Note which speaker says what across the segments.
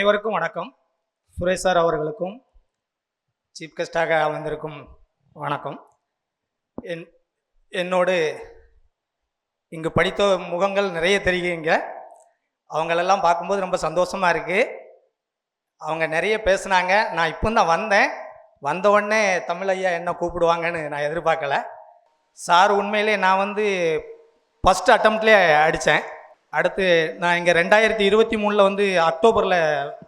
Speaker 1: அனைவருக்கும் வணக்கம். சுரேஷ் சார் அவர்களுக்கும் சீஃப் கெஸ்டாக வந்திருக்கும் வணக்கம். என்னோடு இங்கு படித்த முகங்கள் நிறைய தெரியுங்க. அவங்களெல்லாம் பார்க்கும்போது ரொம்ப சந்தோஷமாக இருக்குது. அவங்க நிறைய பேசுனாங்க. நான் இப்போ தான் வந்த உடனே தமிழ் ஐயா என்ன கூப்பிடுவாங்கன்னு நான் எதிர்பார்க்கல. சார் உண்மையிலே நான் ஃபஸ்ட் அட்டம்ப்ட்லேயே அடித்தேன். அடுத்து நான் இங்கே 2023 அக்டோபரில்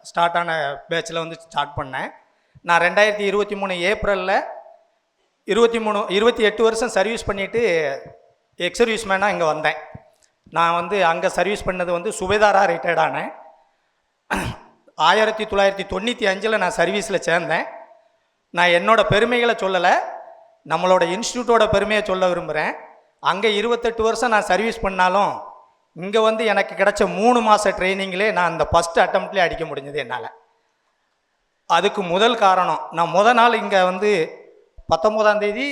Speaker 1: ஸ்டார்ட் ஆன பேட்சில் ஸ்டார்ட் பண்ணேன். நான் 2023 ஏப்ரலில் 28 வருஷம் சர்வீஸ் பண்ணிவிட்டு எக்ஸ் சர்வீஸ் மேனாக இங்கே வந்தேன். நான் அங்கே சர்வீஸ் பண்ணது சுபேதாராக ரிட்டையர்ட் ஆனேன். 1995 நான் சர்வீஸில் சேர்ந்தேன். நான் என்னோடய பெருமைகளை சொல்லலை, நம்மளோட இன்ஸ்டியூட்டோட பெருமையை சொல்ல விரும்புகிறேன். அங்கே 28 வருஷம் நான் சர்வீஸ் பண்ணாலும் இங்கே எனக்கு கிடைச்ச 3 மாத ட்ரைனிங்லே நான் அந்த ஃபஸ்ட் அட்டம்ப்ட்லேயே அடிக்க முடிஞ்சது என்னால். அதுக்கு முதல் காரணம், நான் நாள் இங்கே 19ஆம் தேதி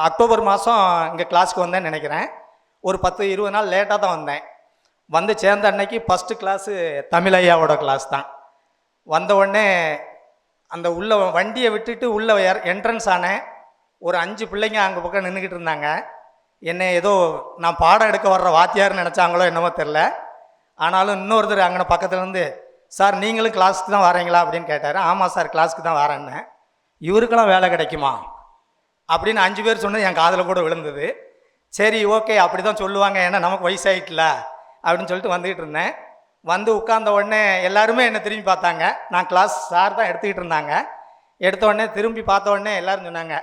Speaker 1: அக்டோபர் மாதம் இங்கே கிளாஸுக்கு வந்தேன்னு நினைக்கிறேன். ஒரு 10-20 நாள் லேட்டாக தான் வந்தேன். சேர்ந்த அன்னைக்கு ஃபஸ்ட்டு கிளாஸு தமிழ் ஐயாவோட கிளாஸ் தான். வந்த உடனே அந்த உள்ள வண்டியை விட்டுட்டு உள்ளே என்ட்ரன்ஸ் ஆனேன். ஒரு 5 பிள்ளைங்க அங்கே பக்கம் நின்றுக்கிட்டு இருந்தாங்க. என்னை ஏதோ நான் பாடம் எடுக்க வர்ற வாத்தியார்னு நினச்சாங்களோ என்னமோ தெரில. ஆனாலும் இன்னொருத்தர் அங்கே பக்கத்துலேருந்து, சார் நீங்களும் கிளாஸுக்கு தான் வரீங்களா அப்படின்னு கேட்டார். ஆமாம் சார் கிளாஸுக்கு தான் வரேன்னு. இவருக்கெல்லாம் வேலை கிடைக்குமா அப்படின்னு 5 பேர் சொன்னது என் காதில் கூட விழுந்தது. சரி ஓகே அப்படி தான் சொல்லுவாங்க, ஏன்னா நமக்கு வயசாகிட்டல அப்படின்னு சொல்லிட்டு வந்துக்கிட்டு இருந்தேன். உட்கார்ந்த உடனே எல்லாருமே என்னை திரும்பி பார்த்தாங்க. நான் கிளாஸ் சார் தான் எடுத்துக்கிட்டு இருந்தாங்க. எடுத்த உடனே திரும்பி பார்த்த உடனே எல்லோரும் சொன்னாங்க,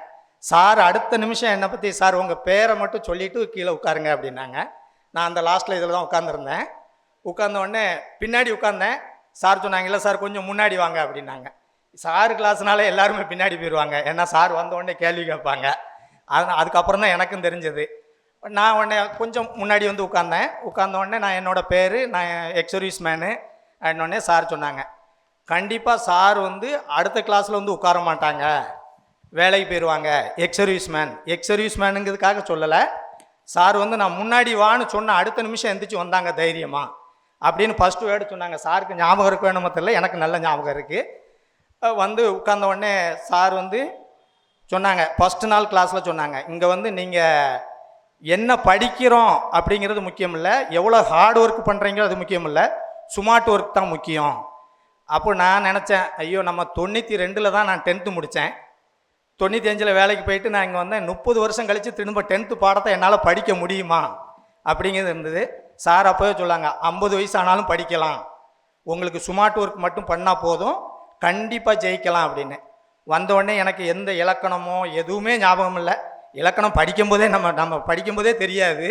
Speaker 1: சார் அடுத்த நிமிஷம் என்னை பற்றி, சார் உங்கள் பேரை மட்டும் சொல்லிவிட்டு கீழே உட்காருங்க அப்படின்னாங்க. நான் அந்த லாஸ்ட்டில் இதில் தான் உட்காந்துருந்தேன். உட்கார்ந்த உடனே பின்னாடி உட்காந்தேன். சார் சொன்னாங்க, இல்லை சார் கொஞ்சம் முன்னாடி வாங்க அப்படின்னாங்க. சார் கிளாஸ்னாலே எல்லாருமே பின்னாடி போயிடுவாங்க, ஏன்னா சார் வந்த உடனே கேள்வி கேட்பாங்க. அதுக்கப்புறம் தான் எனக்கும் தெரிஞ்சது. நான் உடனே கொஞ்சம் முன்னாடி உட்காந்தேன். உட்கார்ந்த உடனே நான் என்னோடய பேர், நான் எக்ஸ் சர்வீஸ் மேனு அப்படின்னோடனே சார் சொன்னாங்க, கண்டிப்பாக சார் அடுத்த கிளாஸில் உட்கார மாட்டாங்க, வேலைக்கு போயிடுவாங்க. எக்ஸ் சர்வீஸ் மேனுங்கிறதுக்காக சொல்லலை. சார் நான் முன்னாடி வான்னு சொன்ன அடுத்த நிமிஷம் எந்திரிச்சு வந்தாங்க தைரியமாக அப்படின்னு ஃபஸ்ட்டு வேர்டு சொன்னாங்க. சாருக்கு ஞாபகம் இருக்கு வேணுமோ தெரியல, எனக்கு நல்ல ஞாபகம் இருக்குது. உட்கார்ந்த உடனே சார் சொன்னாங்க, ஃபஸ்ட்டு நாள் கிளாஸில் சொன்னாங்க, இங்கே நீங்கள் என்ன படிக்கிறோம் அப்படிங்கிறது முக்கியம் இல்லை, எவ்வளோ ஹார்ட் ஒர்க் பண்ணுறீங்களோ அது முக்கியம் இல்லை, ஸ்மார்ட் ஒர்க் தான் முக்கியம். அப்போ நான் நினச்சேன், ஐயோ நம்ம 92 தான் நான் 10th முடித்தேன். 95 வேலைக்கு போயிட்டு நான் இங்கே வந்தேன். 30 வருஷம் கழித்து திரும்ப 10th பாடத்தை என்னால் படிக்க முடியுமா அப்படிங்கிறது இருந்தது. சார் அப்போவே சொல்லாங்க, 50 வயசு ஆனாலும் படிக்கலாம், உங்களுக்கு ஸ்மார்ட் ஒர்க் மட்டும் பண்ணால் போதும், கண்டிப்பாக ஜெயிக்கலாம் அப்படின்னு. வந்தோடனே எனக்கு எந்த இலக்கணமோ எதுவுமே ஞாபகம் இல்லை. இலக்கணம் படிக்கும்போதே நம்ம படிக்கும்போதே தெரியாது.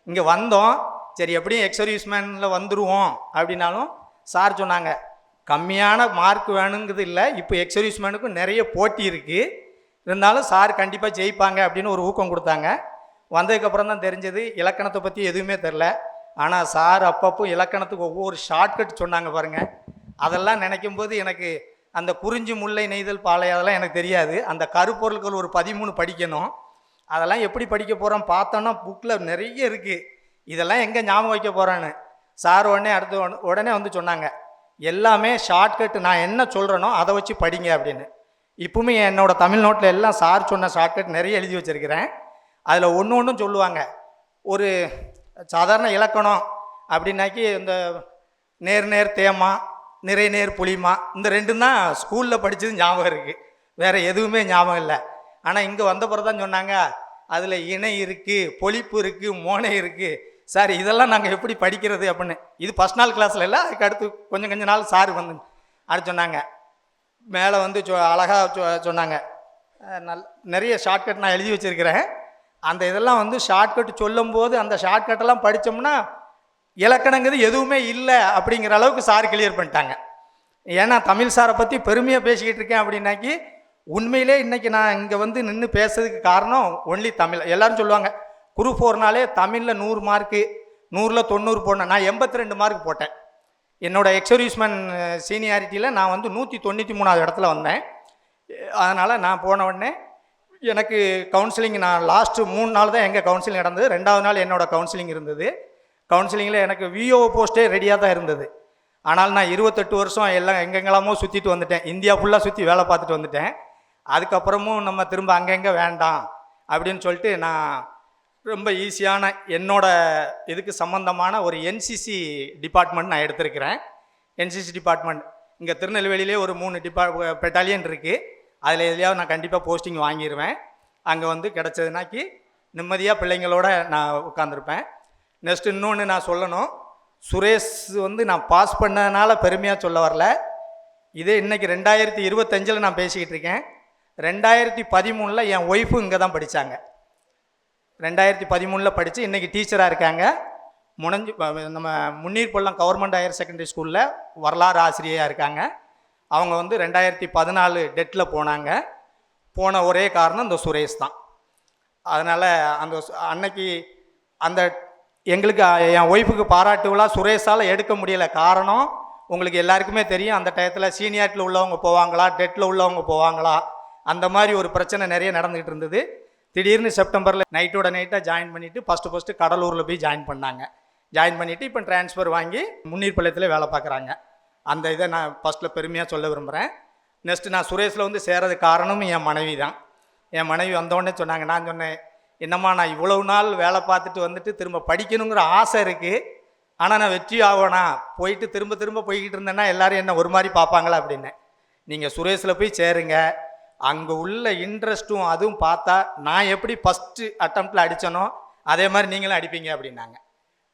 Speaker 1: இங்கே வந்தோம், சரி எப்படியும் எக்ஸ் சர்வீஸ் மேனில் வந்துடுவோம் அப்படின்னாலும் சார் சொன்னாங்க, கம்மியான மார்க் வேணுங்கிறது இல்லை, இப்போ எக்ஸ் சர்வீஸ் மேனுக்கும் நிறைய போட்டி இருக்குது, இருந்தாலும் சார் கண்டிப்பாக ஜெயிப்பாங்க அப்படின்னு ஒரு ஊக்கம் கொடுத்தாங்க. வந்ததுக்கப்புறம் தான் தெரிஞ்சது இலக்கணத்தை பற்றி எதுவுமே தெரில. ஆனால் சார் அப்பப்போ இலக்கணத்துக்கு ஒவ்வொரு ஷார்ட்கட் சொன்னாங்க பாருங்கள். அதெல்லாம் நினைக்கும் போது எனக்கு அந்த குறிஞ்சி முல்லை நெய்தல் பாலை அதெல்லாம் எனக்கு தெரியாது. அந்த கருப்பொருட்கள் ஒரு 13 படிக்கணும். அதெல்லாம் எப்படி படிக்க போகிறோம் பார்த்தோன்னா புக்கில் நிறைய இருக்குது. இதெல்லாம் எங்கே ஞாபகம் வைக்க போகிறேன்னு சார் உடனே சொன்னாங்க, எல்லாமே ஷார்ட்கட், நான் என்ன சொல்கிறேனோ அதை வச்சு படிங்க அப்படின்னு. இப்பவுமே என்னோடய தமிழ் நோட்டில் எல்லாம் சார் சொன்ன ஷார்ட்கட் நிறைய எழுதி வச்சுருக்கிறேன். அதில் ஒன்றும் சொல்லுவாங்க. ஒரு சாதாரண இலக்கணம் அப்படின்னாக்கி இந்த நேர் தேமா, நேர் புளிமா, இந்த 2 தான் ஸ்கூலில் படித்தது ஞாபகம் இருக்குது, வேறு எதுவுமே ஞாபகம் இல்லை. ஆனால் இங்கே வந்த பிறகு தான் சொன்னாங்க, அதில் இணை இருக்குது, பொழிப்பு இருக்குது, மோனை இருக்குது. சார் இதெல்லாம் நாங்கள் எப்படி படிக்கிறது அப்படின்னு. இது ஃபஸ்ட் நாள் கிளாஸில் இல்லை, அதுக்கு அடுத்து கொஞ்சம் நாள் சார் அடுத்து சொன்னாங்க. மேலே அழகாக சொன்னாங்க, நிறைய ஷார்ட்கட் நான் எழுதி வச்சுருக்கிறேன். அந்த இதெல்லாம் ஷார்ட்கட் சொல்லும்போது அந்த ஷார்ட்கட்டெல்லாம் படித்தோம்னா இலக்கணங்கிறது எதுவுமே இல்லை அப்படிங்கிற அளவுக்கு சார் கிளியர் பண்ணிட்டாங்க. ஏன்னா தமிழ் சாரை பற்றி பெருமையாக பேசிக்கிட்டு இருக்கேன் அப்படின்னாக்கி உண்மையிலே இன்றைக்கி நான் இங்கே நின்று பேசுறதுக்கு காரணம் ஒன்லி தமிழ். எல்லோரும் சொல்லுவாங்க குரூப் 4னாலே தமிழில் 100 மார்க்கு, 100ல் 90 போடணும். நான் 82 மார்க் போட்டேன். என்னோடய எக்ஸ் சர்வீஸ்மேன் சீனியாரிட்டியில் நான் 193வது இடத்துல வந்தேன். அதனால் நான் போன உடனே எனக்கு கவுன்சிலிங், நான் லாஸ்ட்டு 3 நாள் தான் எங்கள் கவுன்சிலிங் நடந்தது. 2வது நாள் என்னோடய கவுன்சிலிங் இருந்தது. கவுன்சிலிங்கில் எனக்கு விஓ போஸ்ட்டே ரெடியாக தான் இருந்தது. ஆனால் நான் 28 வருஷம் எல்லாம் எங்கெங்கெல்லாமோ சுற்றிட்டு வந்துட்டேன், இந்தியா ஃபுல்லாக சுற்றி வேலை பார்த்துட்டு வந்துட்டேன். அதுக்கப்புறமும் நம்ம திரும்ப அங்கங்கே வேண்டாம் அப்படின்னு சொல்லிட்டு நான் ரொம்ப ஈஸியான என்னோட இதுக்கு சம்மந்தமான ஒரு என்சிசி டிபார்ட்மெண்ட் நான் எடுத்திருக்கிறேன். என்சிசி டிபார்ட்மெண்ட் இங்கே திருநெல்வேலியிலே ஒரு 3 பெட்டாலியன் இருக்குது. அதில் எதுலையாவது நான் கண்டிப்பாக போஸ்டிங் வாங்கிடுவேன். அங்கே வந்து கிடச்சதுனாக்கி நிம்மதியாக பிள்ளைங்களோட நான் உட்காந்துருப்பேன். நெக்ஸ்ட் இன்னொன்று நான் சொல்லணும், சுரேஷ் வந்து நான் பாஸ் பண்ணதுனால பெருமையாக சொல்ல வரல. இதே இன்றைக்கி 2025 நான் பேசிக்கிட்டு இருக்கேன். 2013 என் ஒய்ஃபும் இங்கே தான் படித்தாங்க. 2013 படித்து இன்றைக்கி டீச்சராக இருக்காங்க. நம்ம முன்னீர்பள்ளம் கவர்மெண்ட் ஹையர் செகண்டரி ஸ்கூலில் வரலாறு ஆசிரியராக இருக்காங்க. அவங்க வந்து 2014 டெட்டில் போனாங்க. போன ஒரே காரணம் இந்த சுரேஷ் தான். அதனால் அந்த அன்னைக்கு அந்த எங்களுக்கு என் ஒய்ஃபுக்கு பாராட்டு விழா சுரேஷால் எடுக்க முடியலை. காரணம் உங்களுக்கு எல்லாருக்குமே தெரியும், அந்த டயத்தில் சீனியாரிட்டியில் உள்ளவங்க போவாங்களா, டெட்டில் உள்ளவங்க போவாங்களா, அந்த மாதிரி ஒரு பிரச்சனை நிறைய நடந்துகிட்டு இருந்தது. திடீர்னு செப்டம்பரில் நைட்டோட நைட்டாக ஜாயின் பண்ணிவிட்டு ஃபஸ்ட்டு கடலூரில் போய் ஜாயின் பண்ணாங்க. ஜாயின் பண்ணிவிட்டு இப்போ ட்ரான்ஸ்ஃபர் வாங்கி முன்னீர்பள்ளத்தில் வேலை பார்க்குறாங்க. அந்த இதை நான் ஃபஸ்ட்டில் பெருமையாக சொல்ல விரும்புகிறேன். நெக்ஸ்ட்டு நான் சுரேஷில் வந்து சேரதுக்கு காரணமும் என் மனைவி தான். என் மனைவி வந்தோடனே சொன்னாங்க, நான் சொன்னேன், என்னம்மா நான் இவ்வளவு நாள் வேலை பார்த்துட்டு வந்துட்டு திரும்ப படிக்கணுங்கிற ஆசை இருக்குது, ஆனால் நான் வெற்றி ஆகணா போயிட்டு திரும்ப திரும்ப போய்கிட்டு இருந்தேன்னா எல்லோரும் என்ன ஒரு மாதிரி பார்ப்பாங்களா அப்படின்னு. நீங்கள் சுரேஷில் போய் சேருங்க, அங்கே உள்ள இன்ட்ரெஸ்ட்டும் அதுவும் பார்த்தா நான் எப்படி ஃபஸ்ட்டு அட்டம்ப்டில் அடித்தனோ அதே மாதிரி நீங்களும் அடிப்பீங்க அப்படின்னாங்க.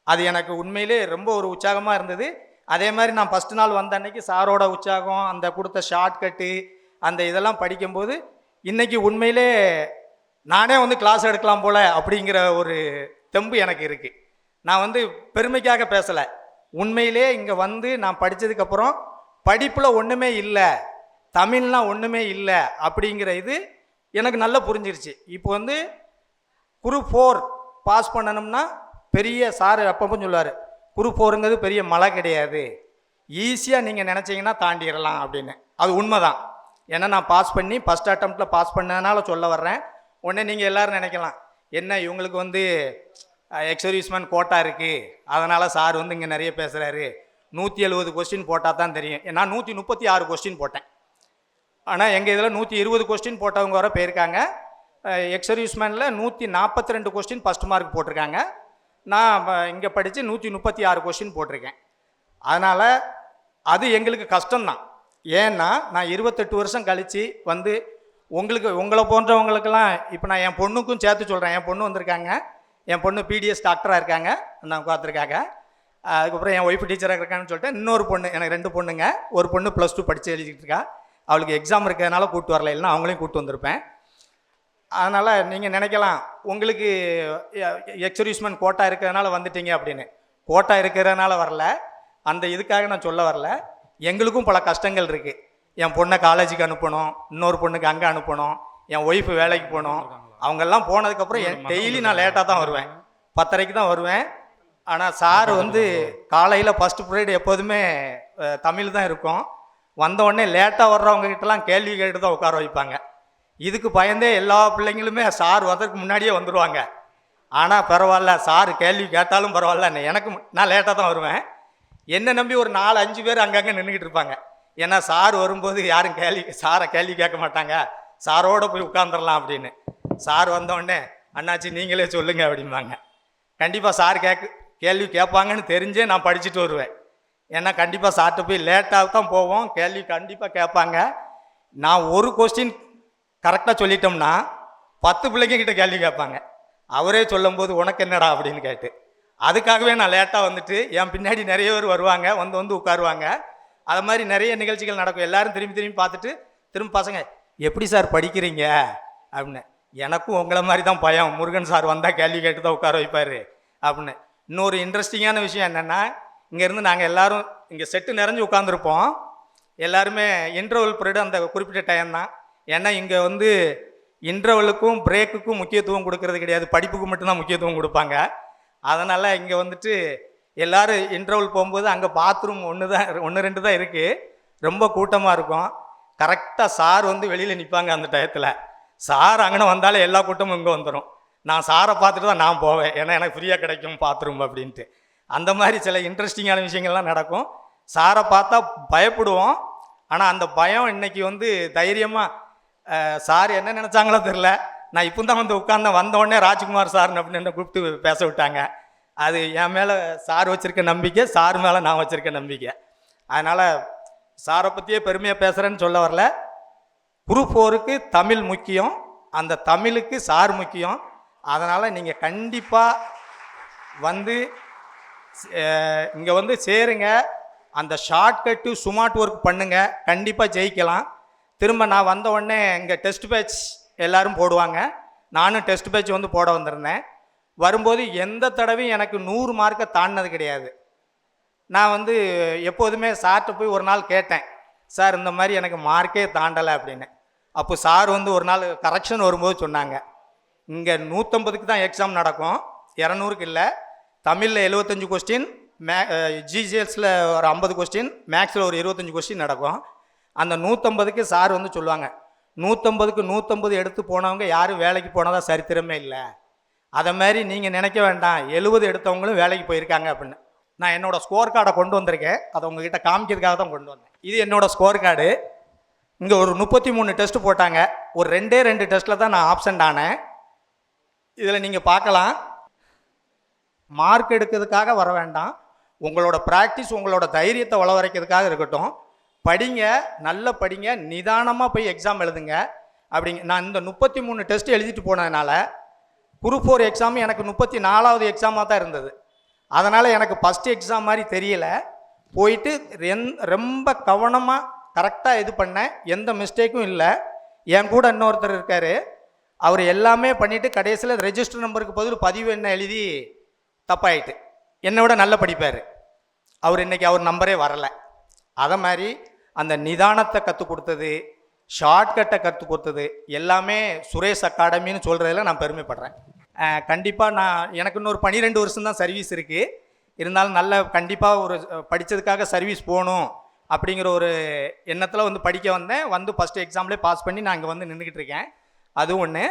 Speaker 1: அது எனக்கு உண்மையிலே ரொம்ப ஒரு உற்சாகமாக இருந்தது. அதே மாதிரி நான் ஃபஸ்ட்டு நாள் வந்த அன்னைக்கு சாரோட உற்சாகம், அந்த கொடுத்த ஷார்ட்கட்டு, அந்த இதெல்லாம் படிக்கும்போது இன்றைக்கி உண்மையிலே நானே வந்து கிளாஸ் எடுக்கலாம் போல் அப்படிங்கிற ஒரு தெம்பு எனக்கு இருக்குது. நான் வந்து பெருமைக்காக பேசலை, உண்மையிலே இங்கே வந்து நான் படித்ததுக்கப்புறம் படிப்பில் ஒன்றுமே இல்லை, தமிழ்லாம் ஒன்றுமே இல்லை அப்படிங்கிற இது எனக்கு நல்லா புரிஞ்சிருச்சு. இப்போ வந்து குரூப் 4 பாஸ் பண்ணணும்னா பெரிய சார் அப்பப்போ சொல்லுவார், குரூப் 4ங்கிறது பெரிய மலை கிடையாது, ஈஸியாக நீங்கள் நினச்சிங்கன்னா தாண்டிடலாம் அப்படின்னு. அது உண்மை தான். ஏன்னா நான் பாஸ் பண்ணி ஃபஸ்ட் அட்டம்ப்டில் பாஸ் பண்ணதுனால சொல்ல வர்றேன். உடனே நீங்கள் எல்லோரும் நினைக்கலாம், என்ன இவங்களுக்கு வந்து எக்ஸர்வீஸ்மேன் கோட்டா இருக்குது, அதனால் சார் வந்து இங்கே நிறைய பேசுகிறாரு, 170 கொஸ்டின் போட்டால் தான் தெரியும். நான் 136 கொஸ்டின் போட்டேன். ஆனால் எங்கள் இதில் 120 கொஸ்டின் போட்டவங்க வர போயிருக்காங்க. எக்ஸர்வீஸ்மேனில் 142 கொஸ்டின் ஃபஸ்ட் மார்க் போட்டிருக்காங்க. நான் இங்கே படித்து 136 கொஸ்டின் போட்டிருக்கேன். அதனால் அது எங்களுக்கு கஷ்டம்தான். ஏன்னா நான் 28 வருஷம் கழித்து வந்து உங்களை போன்றவங்களுக்கெல்லாம் இப்போ நான் என் பொண்ணுக்கும் சேர்த்து சொல்கிறேன். என் பொண்ணு வந்திருக்காங்க, என் பொண்ணு பிடிஎஸ் டாக்டராக இருக்காங்க, நான் பார்த்துருக்காங்க. அதுக்கப்புறம் என் ஒய்ஃப் டீச்சராக இருக்கான்னு சொல்லிட்டு இன்னொரு பொண்ணு, எனக்கு 2 பொண்ணுங்க, ஒரு பொண்ணு +2 படித்து எழுதிக்கிட்டு இருக்கா. அவளுக்கு எக்ஸாம் இருக்கிறதுனால கூப்பிட்டு வரல, இல்லைன்னா அவங்களையும் கூப்பிட்டு வந்திருப்பேன். அதனால் நீங்கள் நினைக்கலாம் உங்களுக்கு எக்ஸர்வீஸ்மேன் கோட்டா இருக்கிறதுனால வந்துட்டீங்க அப்படின்னு. கோட்டா இருக்கிறதுனால வரல, அந்த இதுக்காக நான் சொல்ல வரல. எங்களுக்கும் பல கஷ்டங்கள் இருக்குது. என் பொண்ணை காலேஜுக்கு அனுப்பணும், இன்னொரு பொண்ணுக்கு அங்கே அனுப்பணும், என் ஒய்ஃபு வேலைக்கு போகணும். அவங்கெல்லாம் போனதுக்கப்புறம் டெய்லி நான் லேட்டாக தான் வருவேன், 10:30க்கு தான் வருவேன். ஆனால் சார் வந்து காலையில் ஃபஸ்ட்டு பீரியட் எப்போதுமே தமிழ் தான் இருக்கும். வந்தவுடனே லேட்டாக வர்றவங்ககிட்டலாம் கேள்வி கேட்டு தான் உட்கார வைப்பாங்க. இதுக்கு பயந்தே எல்லா பிள்ளைங்களுமே சார் வர்றதுக்கு முன்னாடியே வந்துடுவாங்க. ஆனால் பரவாயில்ல, சார் கேள்வி கேட்டாலும் பரவாயில்ல, எனக்கு நான் லேட்டாக தான் வருவேன். என்னை நம்பி ஒரு 4-5 பேர் அங்கங்கே நின்றுக்கிட்டு இருப்பாங்க. ஏன்னா சார் வரும்போது யாரும் சாரை கேள்வி கேட்க மாட்டாங்க, சாரோடு போய் உட்காந்துடலாம் அப்படின்னு. சார் வந்தோடனே அண்ணாச்சி நீங்களே சொல்லுங்கள் அப்படிம்பாங்க. கண்டிப்பாக சார் கேள்வி கேட்பாங்கன்னு தெரிஞ்சே நான் படிச்சுட்டு வருவேன். ஏன்னா கண்டிப்பாக சார்கிட்ட போய் லேட்டாக தான் போவோம், கேள்வி கண்டிப்பாக கேட்பாங்க. நான் ஒரு கொஸ்டின் கரெக்டாக சொல்லிட்டோம்னா 10 பிள்ளைங்கக்கிட்ட கேள்வி கேட்பாங்க. அவரே சொல்லும்போது உனக்கு என்னடா அப்படின்னு கேட்டு, அதுக்காகவே நான் லேட்டாக வந்துட்டு என் பின்னாடி நிறைய பேர் வருவாங்க, வந்து உட்காருவாங்க. அது மாதிரி நிறைய நிகழ்ச்சிகள் நடக்கும். எல்லோரும் திரும்பி பார்த்துட்டு திரும்ப பசங்க எப்படி சார் படிக்கிறீங்க அப்படின்னு. எனக்கும் உங்களை மாதிரி தான் பயம், முருகன் சார் வந்தால் கேள்வி கேட்டு தான் உட்கார வைப்பார் அப்படின்னு. இன்னொரு இன்ட்ரெஸ்டிங்கான விஷயம் என்னென்னா, இங்கேருந்து நாங்கள் எல்லோரும் இங்கே செட்டு நிறைஞ்சு உட்காந்துருப்போம். எல்லாருமே இன்டர்வல் பீரியடு அந்த குறிப்பிட்ட டைம் தான். ஏன்னா இங்கே வந்து இன்டர்வலுக்கும் பிரேக்குக்கும் முக்கியத்துவம் கொடுக்கறது கிடையாது, படிப்புக்கு மட்டும்தான் முக்கியத்துவம் கொடுப்பாங்க. அதனால் இங்கே வந்துட்டு எல்லோரும் இன்டர்வல் போகும்போது அங்கே பாத்ரூம் 1-2 தான் இருக்குது, ரொம்ப கூட்டமாக இருக்கும். கரெக்டாக சார் வந்து வெளியில் நிற்பாங்க. அந்த டயத்தில் சார் அங்கே வந்தாலே எல்லா கூட்டமும் இங்கே வந்துடும். நான் சாரை பார்த்துட்டு தான் நான் போவேன், ஏன்னா எனக்கு ஃப்ரீயாக கிடைக்கும் பாத்ரூம் அப்படின்ட்டு. அந்த மாதிரி சில இன்ட்ரெஸ்டிங்கான விஷயங்கள்லாம் நடக்கும். சாரை பார்த்தா பயப்படுவோம். ஆனால் அந்த பயம் இன்னைக்கு வந்து தைரியமாக சார் என்ன நினச்சாங்களோ தெரில. நான் இப்போ தான் வந்து உட்கார்ந்தேன், வந்தோடனே ராஜ்குமார் சார்னு அப்படின்னு என்ன கூப்பிட்டு பேச விட்டாங்க. அது என் மேலே சார் வச்சுருக்க நம்பிக்கை, சார் மேலே நான் வச்சுருக்க நம்பிக்கை. அதனால் சாரை பற்றியே பெருமையாக பேசுகிறேன்னு சொல்ல வரல. குரூப் 4க்கு தமிழ் முக்கியம், அந்த தமிழுக்கு சார் முக்கியம். அதனால் நீங்கள் கண்டிப்பாக வந்து இங்கே வந்து சேருங்க. அந்த ஷார்ட்கட்டு ஸ்மார்ட் ஒர்க் பண்ணுங்கள், கண்டிப்பாக ஜெயிக்கலாம். திரும்ப நான் வந்த உடனே இங்கே டெஸ்ட் பேட்ச் எல்லோரும் போடுவாங்க. நானும் டெஸ்ட் பேட்ச் வந்து போட வந்திருந்தேன். வரும்போது எந்த தடவையும் எனக்கு 100 மார்க்கை தாண்டினது கிடையாது. நான் வந்து எப்போதுமே சார்கிட்ட போய் ஒரு நாள் கேட்டேன், சார் இந்த மாதிரி எனக்கு மார்க்கே தாண்டலை அப்படின்னு. அப்போ சார் வந்து ஒரு நாள் கரெக்ஷன் வரும்போது சொன்னாங்க, இங்கே 150க்கு தான் எக்ஸாம் நடக்கும், 200க்கு இல்லை. தமிழில் 75 கொஸ்டின், ஜிஜிஎஸில் ஒரு 50 கொஸ்டின், மேக்ஸில் ஒரு 25 கொஸ்டின் நடக்கும். அந்த 150க்கு சார் வந்து சொல்லுவாங்க, 150க்கு 150 எடுத்து போனவங்க யாரும் வேலைக்கு போனதா சரித்திரமே இல்லை. அதை மாதிரி நீங்கள் நினைக்க வேண்டாம், 70 எடுத்தவங்களும் வேலைக்கு போயிருக்காங்க அப்படின்னு. நான் என்னோடய ஸ்கோர் கார்டை கொண்டு வந்திருக்கேன், அதை உங்ககிட்ட காமிக்கிறதுக்காக தான் கொண்டு வந்தேன். இது என்னோடய ஸ்கோர் கார்டு. இங்கே ஒரு 33 டெஸ்ட்டு போட்டாங்க, ஒரு 2 டெஸ்ட்டில் தான் நான் ஆப்சண்ட் ஆனேன். இதில் நீங்கள் பார்க்கலாம், மார்க் எடுக்கிறதுக்காக வர வேண்டாம், உங்களோட ப்ராக்டிஸ் உங்களோட தைரியத்தை வளவரைக்கிறதுக்காக இருக்கட்டும். படிங்க, நல்ல படிங்க, நிதானமாக போய் எக்ஸாம் எழுதுங்க அப்படிங்க. நான் இந்த 33 டெஸ்ட் எழுதிட்டு போனதுனால குரூப் 4 எக்ஸாம் எனக்கு 34வது எக்ஸாமாக தான் இருந்தது. அதனால் எனக்கு ஃபஸ்ட்டு எக்ஸாம் மாதிரி தெரியல. போயிட்டு ரொம்ப கவனமாக கரெக்டாக இது பண்ணேன், எந்த மிஸ்டேக்கும் இல்லை. என் கூட இன்னொருத்தர் இருக்கார், அவர் எல்லாமே பண்ணிவிட்டு கடைசியில் ரெஜிஸ்டர் நம்பருக்கு பதில் பதிவு என்ன எழுதி தப்பாயிட்டு. என்னை விட நல்லா படிப்பார் அவர். இன்றைக்கி அவர் நம்பரே வரலை. அதை மாதிரி அந்த நிதானத்தை கற்றுக் கொடுத்தது, ஷார்ட்கட்டை கற்றுக் கொடுத்தது எல்லாமே சுரேஷ் அகாடமின்னு சொல்கிறதுல நான் பெருமைப்படுறேன். கண்டிப்பாக நான் எனக்கு இன்னொரு 12 வருஷம் தான் சர்வீஸ் இருக்குது. இருந்தாலும் நல்ல கண்டிப்பாக ஒரு படித்ததுக்காக சர்வீஸ் போகணும் அப்படிங்கிற ஒரு எண்ணத்தில் வந்து படிக்க வந்தேன். வந்து ஃபஸ்ட்டு எக்ஸாம்லேயே பாஸ் பண்ணி நான் இங்கே வந்து நின்றுக்கிட்டு இருக்கேன். அது ஒன்று.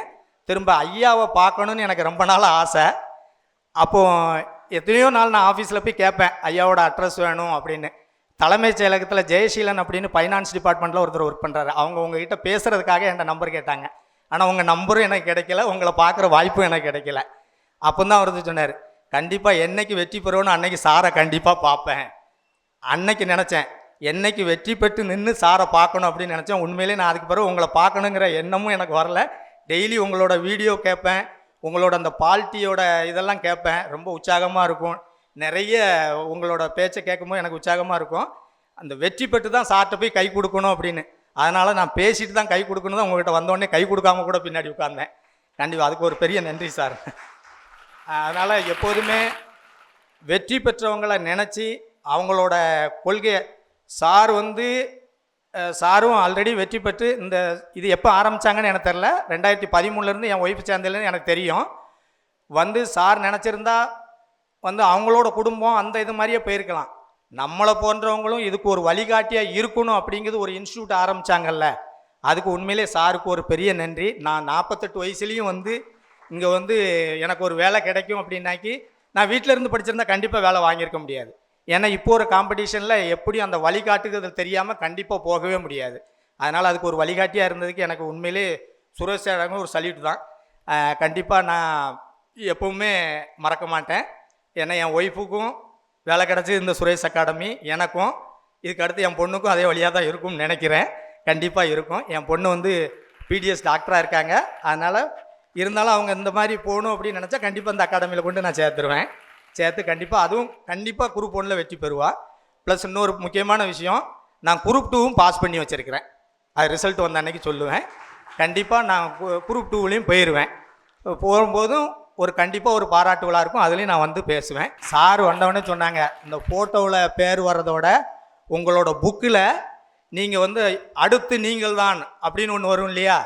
Speaker 1: திரும்ப ஐயாவை பார்க்கணுன்னு எனக்கு ரொம்ப நாள் ஆசை. அப்போது எத்தனையோ நாள் நான் ஆஃபீஸில் போய் கேட்பேன், ஐயாவோட அட்ரஸ் வேணும் அப்படின்னு. தலைமைச் செயலகத்தில் ஜெயசீலன் அப்படின்னு ஃபைனான்ஸ் டிபார்ட்மெண்ட்டில் ஒருத்தர் ஒர்க் பண்ணுறாரு. அவங்க உங்ககிட்ட பேசுகிறதுக்காக என் நம்பர் கேட்டாங்க. ஆனால் உங்கள் நம்பரும் எனக்கு கிடைக்கல, உங்களை பார்க்குற வாய்ப்பும் எனக்கு கிடைக்கல. அப்போ தான் அவர் சொன்னார், கண்டிப்பாக என்னைக்கு வெற்றி பெறுவோன்னு அன்னைக்கு சாரை கண்டிப்பாக பார்ப்பேன். அன்னைக்கு நினச்சேன், என்னைக்கு வெற்றி பெற்று நின்று சாரை பார்க்கணும் அப்படின்னு நினச்சேன். உண்மையிலே நான் அதுக்கு பிறகு உங்களை பார்க்கணுங்கிற எண்ணமும் எனக்கு வரல. டெய்லி உங்களோட வீடியோ கேட்பேன், உங்களோட அந்த பால்ட்டியோட இதெல்லாம் கேட்பேன். ரொம்ப உற்சாகமாக இருக்கும். நிறைய உங்களோட பேச்சை கேட்கும்போது எனக்கு உற்சாகமாக இருக்கும். அந்த வெற்றி பெற்று தான் சார்கிட்ட போய் கை கொடுக்கணும் அப்படின்னு. அதனால் நான் பேசிட்டு தான் கை கொடுக்கணும் தான் உங்கள்கிட்ட வந்தோடனே கை கொடுக்காம கூட பின்னாடி உட்கார்ந்தேன். கண்டிப்பாக அதுக்கு ஒரு பெரிய நன்றி சார். அதனால் எப்போதுமே வெற்றி பெற்றவங்களை நினச்சி அவங்களோட கொள்கையை சார் வந்து சாரும் ஆல்ரெடி வெற்றி பெற்று இது எப்போ ஆரம்பித்தாங்கன்னு எனக்கு தெரில. 2013 என் ஒய்ஃப் சேர்ந்ததுலேருந்து எனக்கு தெரியும். வந்து சார் நினச்சிருந்தா வந்து அவங்களோட குடும்பம் அந்த இது மாதிரியே போயிருக்கலாம். நம்மளை போன்றவங்களும் இதுக்கு ஒரு வழிகாட்டியாக இருக்கணும் அப்படிங்கிறது ஒரு இன்ஸ்டியூட் ஆரம்பித்தாங்கல்ல, அதுக்கு உண்மையிலே சாருக்கு ஒரு பெரிய நன்றி. நான் 48 வயசுலேயும் வந்து இங்கே வந்து எனக்கு ஒரு வேலை கிடைக்கும் அப்படின்னாக்கி நான் வீட்டில் இருந்து படிச்சிருந்தா கண்டிப்பாக வேலை வாங்கியிருக்க முடியாது. ஏன்னா இப்போ ஒரு காம்படிஷனில் எப்படியும் அந்த வழிகாட்டுகிறது தெரியாமல் கண்டிப்பாக போகவே முடியாது. அதனால் அதுக்கு ஒரு வழிகாட்டியாக இருந்ததுக்கு எனக்கு உண்மையிலே சுரேஷ் சார் ஒரு சல்யூட் தான். கண்டிப்பாக நான் எப்பவுமே மறக்க மாட்டேன். ஏன்னா என் ஒய்ஃபுக்கும் வேலை கிடச்சி இந்த சுரேஷ் அகாடமி, எனக்கும் இதுக்கு அடுத்து என் பொண்ணுக்கும் அதே வழியாக தான் இருக்கும்னு நினைக்கிறேன். கண்டிப்பாக இருக்கும். என் பொண்ணு வந்து பிடிஎஸ் டாக்டராக இருக்காங்க. அதனால் இருந்தாலும் அவங்க இந்த மாதிரி போகணும் அப்படின்னு நினச்சா கண்டிப்பாக இந்த அகாடமியில் கொண்டு நான் சேர்த்துருவேன். சேர்த்து கண்டிப்பாக அதுவும் கண்டிப்பாக குரூப் 1ல் வெற்றி பெறுவா. ப்ளஸ் இன்னொரு முக்கியமான விஷயம், நான் குரூப் 2வும் பாஸ் பண்ணி வச்சுருக்கிறேன். அது ரிசல்ட் வந்த அன்னைக்கு சொல்லுவேன். கண்டிப்பாக நான் குரூப் 2லையும் போயிடுவேன். போகும்போதும் ஒரு கண்டிப்பாக ஒரு பாராட்டு விழா இருக்கும், அதுலேயும் நான் வந்து பேசுவேன். சார் வந்தவொடனே சொன்னாங்க, இந்த ஃபோட்டோவில் பேர் வர்றதோட உங்களோட புக்கில் நீங்கள் வந்து அடுத்து நீங்கள் தான் அப்படின்னு ஒன்று வரும் இல்லையா,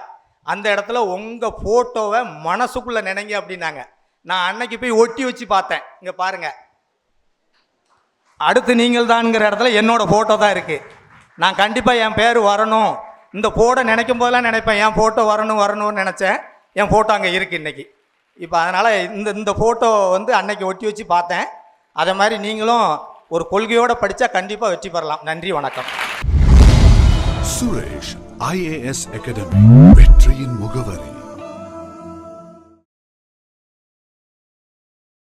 Speaker 1: அந்த இடத்துல உங்கள் ஃபோட்டோவை மனசுக்குள்ளே நினைங்க அப்படின்னாங்க. நான் அன்னைக்கு போய் ஒட்டி வச்சு பார்த்தேன். இங்கே பாருங்கள், அடுத்து நீங்கள் தான்ங்கிற இடத்துல என்னோடய ஃபோட்டோ தான் இருக்குது. நான் கண்டிப்பாக என் பேர் வரணும், இந்த ஃபோட்டோ நினைக்கும் போதெல்லாம் நினைப்பேன், என் ஃபோட்டோ வரணும்னு நினச்சேன். என் ஃபோட்டோ அங்கே இருக்குது இன்றைக்கி. இப்போ அதனால் இந்த ஃபோட்டோ வந்து அன்னைக்கு ஒட்டி வச்சு பார்த்தேன். அதை மாதிரி நீங்களும் ஒரு கொள்கையோடு படித்தா கண்டிப்பாக வெற்றி பெறலாம். நன்றி, வணக்கம்.
Speaker 2: சுரேஷ் IAS அகாடமி, வெற்றியின் முகவரி.